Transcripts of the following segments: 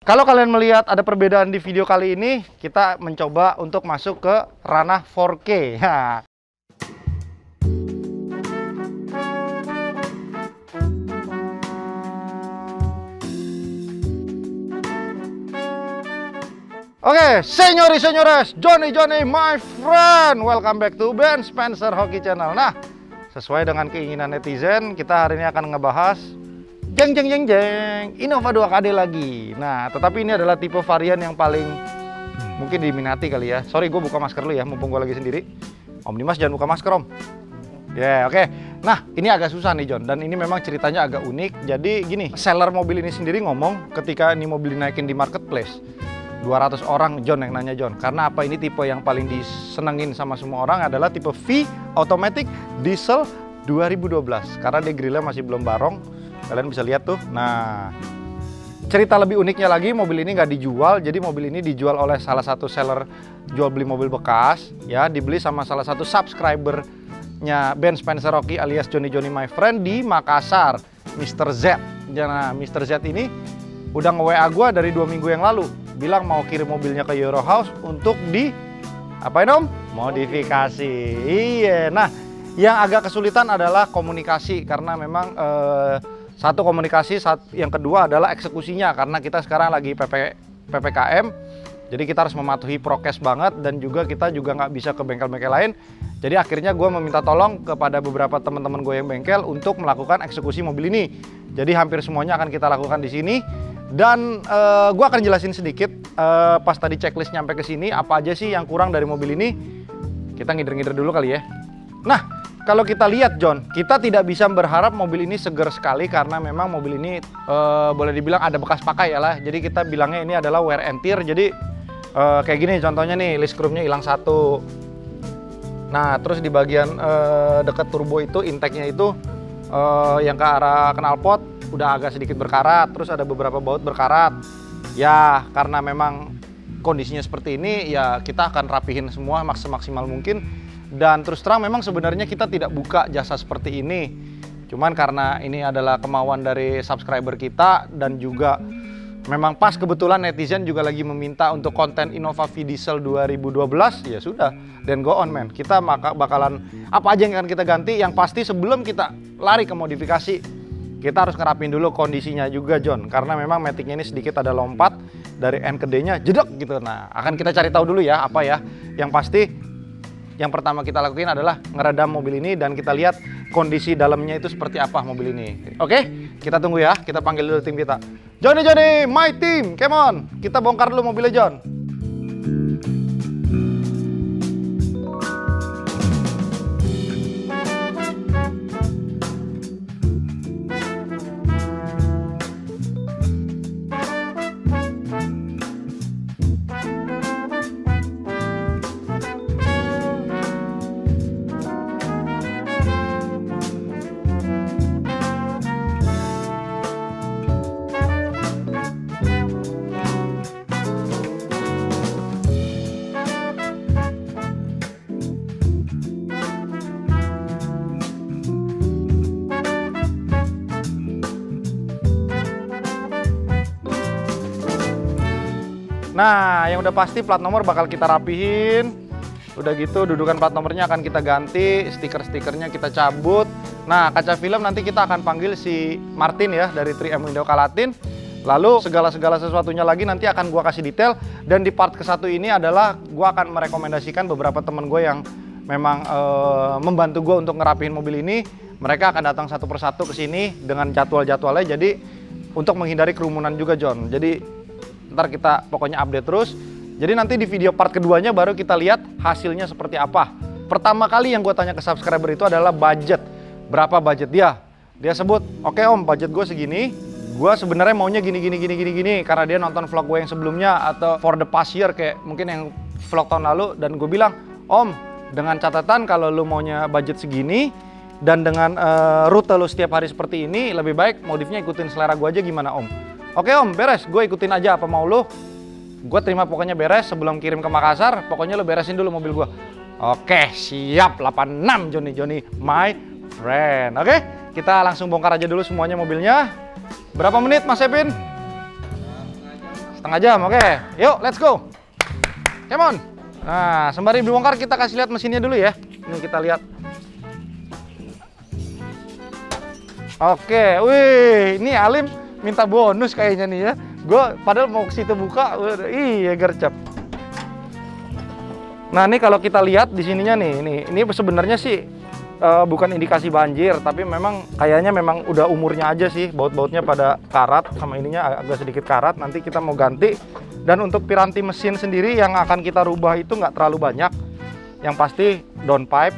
Kalau kalian melihat ada perbedaan di video kali ini, kita mencoba untuk masuk ke ranah 4K. Nah. Oke, senyores, Johnny, my friend, welcome back to Ben Spencer Hoki Channel. Nah, sesuai dengan keinginan netizen, kita hari ini akan ngebahas jeng Innova 2KD lagi. Nah, tetapi ini adalah tipe varian yang paling mungkin diminati kali ya. Sorry, gue buka masker dulu ya, mumpung gue lagi sendiri. Om Dimas jangan buka masker, Om. Oke. Nah, ini agak susah nih, John. Dan ini memang ceritanya agak unik. Jadi gini, seller mobil ini sendiri ngomong ketika ini mobil dinaikin di marketplace. 200 orang, John, yang nanya, John. Karena apa, ini tipe yang paling disenengin sama semua orang adalah tipe V Automatic Diesel 2012. Karena dia grillnya masih belum barong. Kalian bisa lihat tuh. Nah, cerita lebih uniknya lagi, mobil ini nggak dijual. Jadi mobil ini dijual oleh salah satu seller jual beli mobil bekas. Ya, dibeli sama salah satu subscribernya Ben Spencer Hoki alias Johnny my friend di Makassar, Mr. Z. Nah, Mr. Z ini udah nge-WA gue dari 2 minggu yang lalu. Bilang mau kirim mobilnya ke Euro House untuk di apain, Om? Modifikasi. Iya. Nah, yang agak kesulitan adalah komunikasi karena memang satu komunikasi, yang kedua adalah eksekusinya karena kita sekarang lagi PPKM. Jadi kita harus mematuhi prokes banget dan juga kita juga nggak bisa ke bengkel-bengkel lain. Jadi akhirnya gue meminta tolong kepada beberapa teman-teman gue yang bengkel untuk melakukan eksekusi mobil ini. Jadi hampir semuanya akan kita lakukan di sini. Dan gue akan jelasin sedikit pas tadi checklist nyampe ke sini apa aja sih yang kurang dari mobil ini. Kita ngider-ngider dulu kali ya. Nah, kalau kita lihat, John, kita tidak bisa berharap mobil ini seger sekali karena memang mobil ini boleh dibilang ada bekas pakai ya lah. Jadi kita bilangnya ini adalah wear and tear. Jadi kayak gini contohnya nih, list screw-nya hilang satu. Nah, terus di bagian dekat turbo itu, intake-nya itu yang ke arah knalpot udah agak sedikit berkarat, terus ada beberapa baut berkarat. Ya, karena memang kondisinya seperti ini, ya kita akan rapihin semua semaksimal mungkin. Dan terus terang memang sebenarnya kita tidak buka jasa seperti ini. Cuman karena ini adalah kemauan dari subscriber kita dan juga memang pas kebetulan netizen juga lagi meminta untuk konten Innova V Diesel 2012, ya sudah, then go on, man. Kita bakalan apa aja yang akan kita ganti. Yang pasti sebelum kita lari ke modifikasi, kita harus ngerapin dulu kondisinya juga, John. Karena memang matic-nya ini sedikit ada lompat dari N ke D-nya, jedek gitu. Nah, akan kita cari tahu dulu ya apa ya. Yang pasti yang pertama kita lakuin adalah ngeredam mobil ini dan kita lihat kondisi dalamnya itu seperti apa mobil ini. Oke, kita tunggu ya. Kita panggil dulu tim kita. Johnny, my team, come on. Kita bongkar dulu mobilnya, John. Nah, yang udah pasti plat nomor bakal kita rapihin. Udah gitu dudukan plat nomornya akan kita ganti, stiker-stikernya kita cabut. Nah, kaca film nanti kita akan panggil si Martin ya dari 3M Window Kalatin. Lalu segala sesuatunya lagi nanti akan gua kasih detail. Dan di part ke-1 ini adalah gua akan merekomendasikan beberapa temen gue yang memang membantu gue untuk ngerapihin mobil ini. Mereka akan datang satu persatu ke sini dengan jadwal-jadwalnya. Jadi untuk menghindari kerumunan juga, John. Jadi ntar kita pokoknya update terus. Jadi nanti di video part keduanya baru kita lihat hasilnya seperti apa. Pertama kali yang gue tanya ke subscriber itu adalah budget. Berapa budget dia? Dia sebut, oke, Om, budget gue segini. Gue sebenarnya maunya gini. Karena dia nonton vlog gue yang sebelumnya atau for the past year kayak mungkin yang vlog tahun lalu. Dan gue bilang, Om, dengan catatan kalau lu maunya budget segini dan dengan rute lu setiap hari seperti ini, lebih baik modifnya ikutin selera gue aja, gimana, Om? Oke, Om, beres. Gue ikutin aja apa mau lu. Gue terima pokoknya beres sebelum kirim ke Makassar. Pokoknya lu beresin dulu mobil gue. Oke, siap. 86 Johnny my friend. Oke, kita langsung bongkar aja dulu semuanya mobilnya. Berapa menit, Mas Epin? setengah jam. Oke, yuk let's go. Come on. Nah, sembari dibongkar kita kasih lihat mesinnya dulu ya. Ini kita lihat. Oke, wih, ini Alim minta bonus kayaknya nih ya. Gue padahal mau ke situ buka, iya gercep. Nah, ini kalau kita lihat di sininya nih, ini sebenarnya sih bukan indikasi banjir, tapi memang kayaknya memang udah umurnya aja sih, baut-bautnya pada karat, sama ininya agak sedikit karat. Nanti kita mau ganti. Dan untuk piranti mesin sendiri yang akan kita rubah itu nggak terlalu banyak. Yang pasti downpipe.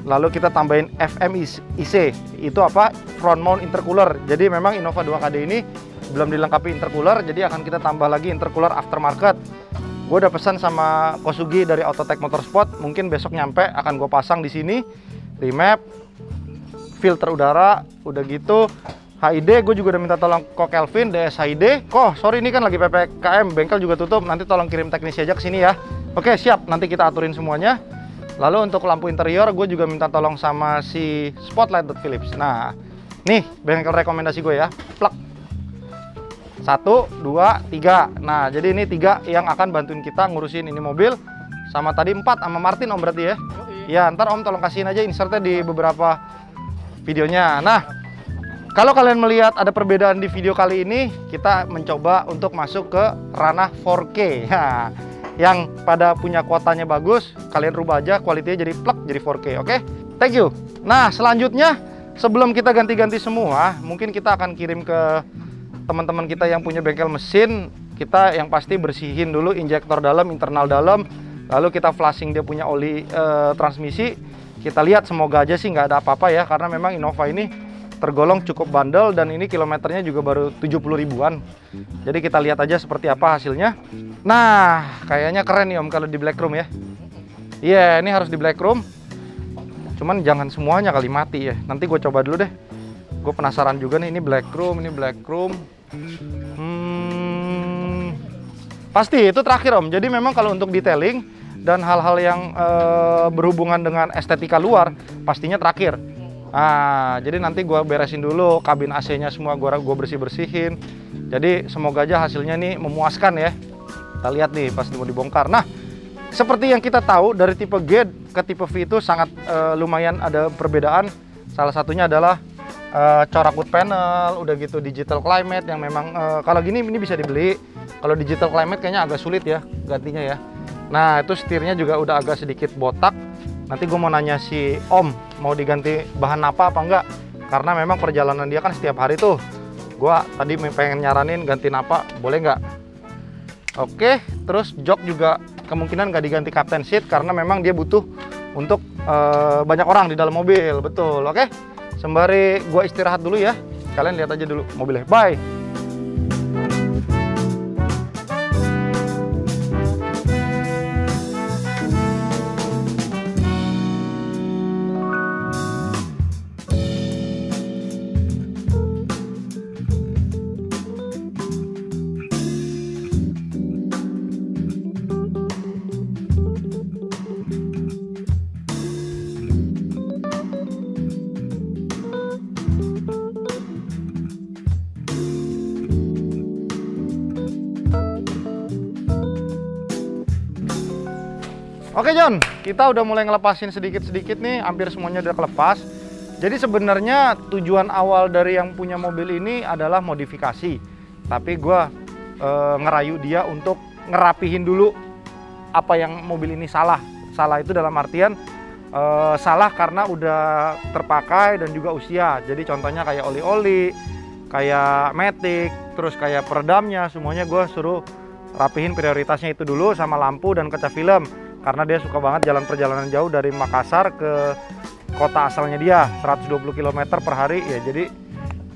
Lalu kita tambahin FMIC, itu apa? Front mount intercooler. Jadi memang Innova 2KD ini belum dilengkapi intercooler, jadi akan kita tambah lagi intercooler aftermarket. Gue udah pesan sama Kosugi dari Autotech Motorsport, mungkin besok nyampe akan gue pasang di sini. Remap, filter udara, udah gitu. HID, gue juga udah minta tolong Ko Kelvin, DS HID. Sorry ini kan lagi PPKM, bengkel juga tutup. Nanti tolong kirim teknisi aja ke sini ya. Oke, siap. Nanti kita aturin semuanya. Lalu untuk lampu interior, gue juga minta tolong sama si Spotlight Philips. Nah, nih bengkel rekomendasi gue ya. Plug. 1, 2, 3. Nah, jadi ini 3 yang akan bantuin kita ngurusin ini mobil. Sama tadi 4 sama Martin Om berarti ya. Ya, ntar Om tolong kasihin aja insertnya di beberapa videonya. Nah, kalau kalian melihat ada perbedaan di video kali ini, kita mencoba untuk masuk ke ranah 4K. Nah, yang pada punya kuotanya bagus, kalian rubah aja kualitinya jadi plug jadi 4K, oke? Thank you. Nah, selanjutnya sebelum kita ganti-ganti semua, mungkin kita akan kirim ke teman-teman kita yang punya bengkel mesin. Kita yang pasti bersihin dulu injektor dalam, internal dalam, lalu kita flushing dia punya oli transmisi. Kita lihat semoga aja sih nggak ada apa-apa ya, karena memang Innova ini tergolong cukup bandel dan ini kilometernya juga baru 70 ribuan. Jadi kita lihat aja seperti apa hasilnya. Nah, kayaknya keren nih Om kalau di black room ya. Iya, ini harus di black room. Cuman jangan semuanya kali mati ya. Nanti gue coba dulu deh. Gue penasaran juga nih, ini black room, ini black room. Pasti itu terakhir Om. Jadi memang kalau untuk detailing dan hal-hal yang berhubungan dengan estetika luar, pastinya terakhir. Nah, jadi nanti gue beresin dulu kabin AC-nya semua, gue bersih-bersihin. Jadi semoga aja hasilnya nih memuaskan ya. Kita lihat nih pas mau dibongkar. Nah, seperti yang kita tahu dari tipe G ke tipe V itu sangat lumayan ada perbedaan. Salah satunya adalah corak wood panel, udah gitu digital climate yang memang kalau gini ini bisa dibeli. Kalau digital climate kayaknya agak sulit ya gantinya ya. Nah, itu setirnya juga udah agak sedikit botak. Nanti gue mau nanya si Om mau diganti bahan apa enggak, karena memang perjalanan dia kan setiap hari tuh. Gue tadi pengen nyaranin ganti napa, boleh nggak? Oke, terus jok juga kemungkinan nggak diganti captain seat karena memang dia butuh untuk banyak orang di dalam mobil, betul. Oke, sembari gue istirahat dulu ya, kalian lihat aja dulu mobilnya. Bye. Oke John, kita udah mulai ngelepasin sedikit-sedikit nih, hampir semuanya udah kelepas. Jadi sebenarnya tujuan awal dari yang punya mobil ini adalah modifikasi. Tapi gue ngerayu dia untuk ngerapihin dulu apa yang mobil ini salah. Salah itu dalam artian salah karena udah terpakai dan juga usia. Jadi contohnya kayak oli-oli, kayak matic, terus kayak peredamnya, semuanya gue suruh rapihin prioritasnya itu dulu sama lampu dan kaca film. Karena dia suka banget jalan perjalanan jauh dari Makassar ke kota asalnya dia, 120 km per hari ya. Jadi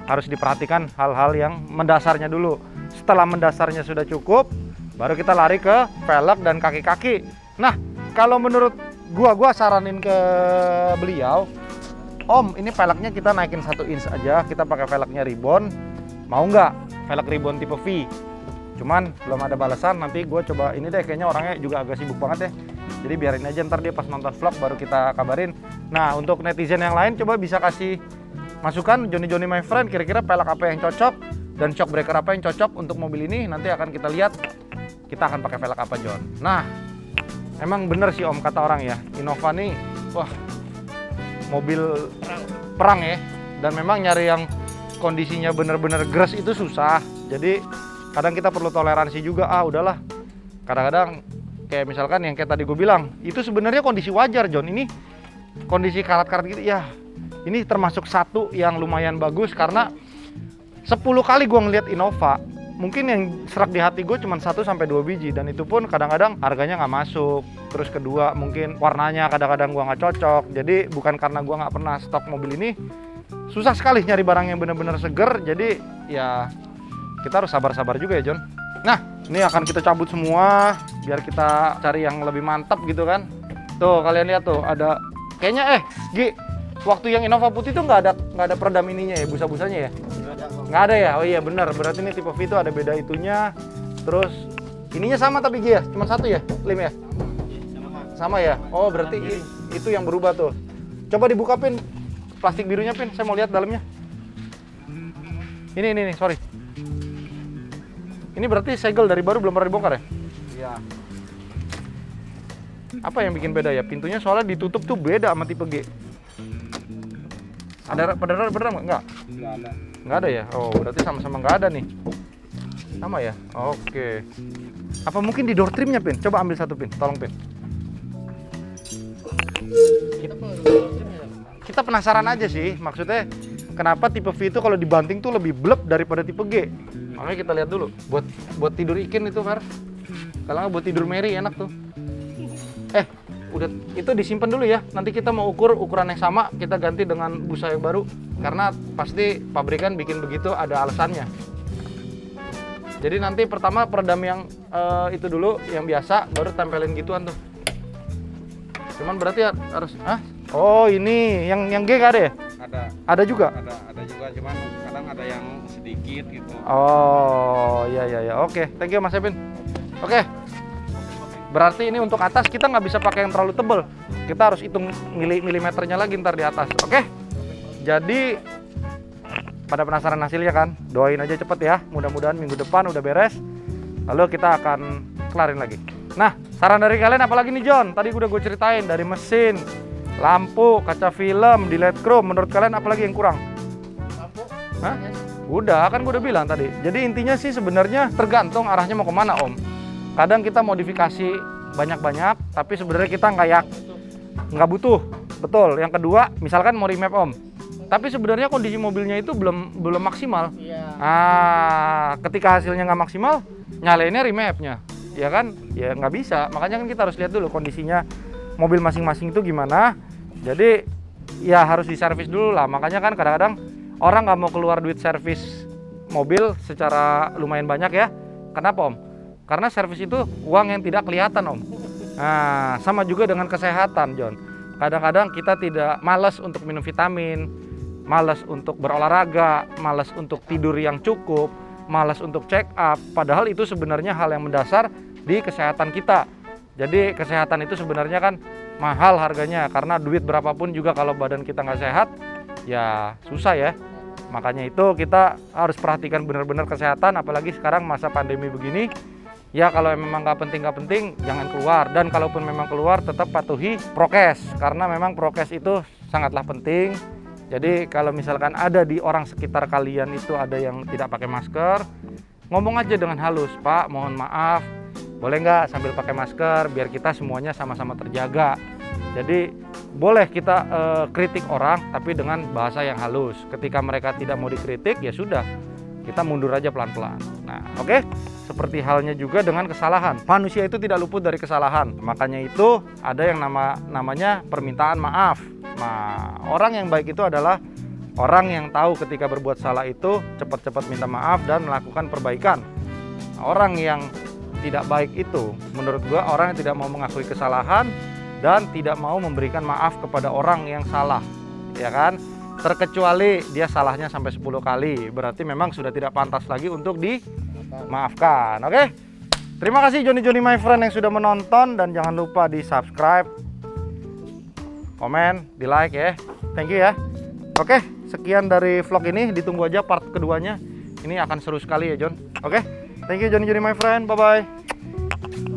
harus diperhatikan hal-hal yang mendasarnya dulu. Setelah mendasarnya sudah cukup, baru kita lari ke velg dan kaki-kaki. Nah, kalau menurut gua saranin ke beliau, Om, ini velgnya kita naikin 1 inch aja, kita pakai velgnya ribbon. Mau nggak velg ribbon tipe V? Cuman belum ada balasan, nanti gue coba ini deh, kayaknya orangnya juga agak sibuk banget ya. Jadi biarin aja, ntar dia pas nonton vlog baru kita kabarin. Nah, untuk netizen yang lain coba bisa kasih masukan, Johnny my friend, kira-kira velg apa yang cocok dan shock breaker apa yang cocok untuk mobil ini nanti akan kita lihat. Kita akan pakai velg apa, John. Nah, emang bener sih Om kata orang ya, Innova nih, wah, mobil perang ya. Dan memang nyari yang kondisinya bener-bener gres itu susah. Jadi kadang kita perlu toleransi juga. Udahlah. Kadang-kadang kayak misalkan yang kayak tadi gue bilang, itu sebenarnya kondisi wajar, John. Ini kondisi karat-karat gitu ya. Ini termasuk satu yang lumayan bagus karena 10 kali gue ngeliat Innova, mungkin yang serak di hati gue cuma 1-2 biji, dan itu pun kadang-kadang harganya nggak masuk. Terus kedua mungkin warnanya kadang-kadang gue nggak cocok. Jadi bukan karena gue nggak pernah stok mobil ini, susah sekali nyari barang yang benar-benar seger. Jadi ya kita harus sabar-sabar juga ya, John. Nah, ini akan kita cabut semua biar kita cari yang lebih mantap gitu kan. Tuh kalian lihat tuh, ada kayaknya Gi, waktu yang Innova putih tuh nggak ada peredam ininya ya, busa-busanya ya. Nggak ada ya? Oh iya benar, berarti ini tipe V itu ada beda itunya. Terus ininya sama tapi Gi ya? Cuma satu ya? Lem ya? Sama ya? Oh berarti itu yang berubah tuh. Coba dibuka Pin, plastik birunya Pin, saya mau lihat dalamnya. Ini, sorry. Ini berarti segel dari baru belum pernah dibongkar ya? Iya. Apa yang bikin beda ya? Pintunya soalnya ditutup tuh beda sama tipe G. Ada peredam nggak? Nggak ada. Nggak ada ya? Oh, berarti sama-sama nggak ada nih. Sama ya? Oke. Apa mungkin di door trimnya, Pin? Coba ambil satu, Pin. Tolong, Pin. Kita penasaran aja sih. Maksudnya, kenapa tipe V itu kalau dibanting tuh lebih blep daripada tipe G? Makanya kita lihat dulu. Buat tidur ikin itu, Fer. Kalau nggak buat tidur Mary, enak tuh. Udah itu disimpan dulu ya. Nanti kita mau ukur ukuran yang sama, kita ganti dengan busa yang baru. Karena pasti pabrikan bikin begitu ada alasannya. Jadi nanti pertama peredam yang itu dulu, yang biasa, baru tempelin gituan tuh. Cuman berarti harus, oh ini yang G nggak ada ya? Ada juga? Ada juga, cuman kadang ada yang sedikit gitu. Oh iya. Oke, thank you Mas Epin. Oke. Berarti ini untuk atas kita nggak bisa pakai yang terlalu tebel. Kita harus hitung milimeternya lagi ntar di atas. Oke? Jadi pada penasaran hasilnya kan? Doain aja cepet ya. Mudah-mudahan minggu depan udah beres. Lalu kita akan kelarin lagi. Nah, saran dari kalian apa lagi nih, John? Tadi udah gue ceritain dari mesin, lampu, kaca film, delete chrome. Menurut kalian apa lagi yang kurang? Lampu. Hah? Udah, kan gue udah bilang tadi. Jadi intinya sih sebenarnya tergantung arahnya mau kemana, Om. Kadang kita modifikasi banyak-banyak, tapi sebenarnya kita nggak butuh. Betul. Yang kedua, misalkan mau remap Om, tapi sebenarnya kondisi mobilnya itu belum maksimal. Iya. Ketika hasilnya nggak maksimal, nyalainnya remapnya, ya kan? Ya nggak bisa. Makanya kan kita harus lihat dulu kondisinya mobil masing-masing itu gimana. Jadi ya harus diservis dulu lah. Makanya kan kadang-kadang orang nggak mau keluar duit servis mobil secara lumayan banyak ya. Kenapa Om? Karena servis itu uang yang tidak kelihatan Om. Nah, sama juga dengan kesehatan John. Kadang-kadang kita tidak malas untuk minum vitamin, malas untuk berolahraga, malas untuk tidur yang cukup, malas untuk check up. Padahal itu sebenarnya hal yang mendasar di kesehatan kita. Jadi kesehatan itu sebenarnya kan mahal harganya. Karena duit berapapun juga kalau badan kita nggak sehat, ya susah ya. Makanya itu kita harus perhatikan benar-benar kesehatan. Apalagi sekarang masa pandemi begini. Ya kalau memang nggak penting jangan keluar, dan kalaupun memang keluar tetap patuhi prokes karena memang prokes itu sangatlah penting. Jadi kalau misalkan ada di orang sekitar kalian itu ada yang tidak pakai masker, ngomong aja dengan halus, Pak mohon maaf boleh nggak sambil pakai masker biar kita semuanya sama-sama terjaga. Jadi boleh kita kritik orang tapi dengan bahasa yang halus. Ketika mereka tidak mau dikritik ya sudah, kita mundur aja pelan-pelan. Nah, oke. Seperti halnya juga dengan kesalahan. Manusia itu tidak luput dari kesalahan. Makanya itu ada yang namanya permintaan maaf. Nah, orang yang baik itu adalah orang yang tahu ketika berbuat salah itu cepat-cepat minta maaf dan melakukan perbaikan. Orang yang tidak baik itu menurut gua orang yang tidak mau mengakui kesalahan dan tidak mau memberikan maaf kepada orang yang salah. Ya kan? Terkecuali dia salahnya sampai 10 kali, berarti memang sudah tidak pantas lagi untuk dimaafkan. Oke? Terima kasih Johnny my friend yang sudah menonton, dan jangan lupa di subscribe, komen, di like ya. Thank you ya. Oke, sekian dari vlog ini, ditunggu aja part keduanya. Ini akan seru sekali ya John. Oke, thank you Johnny my friend. Bye bye.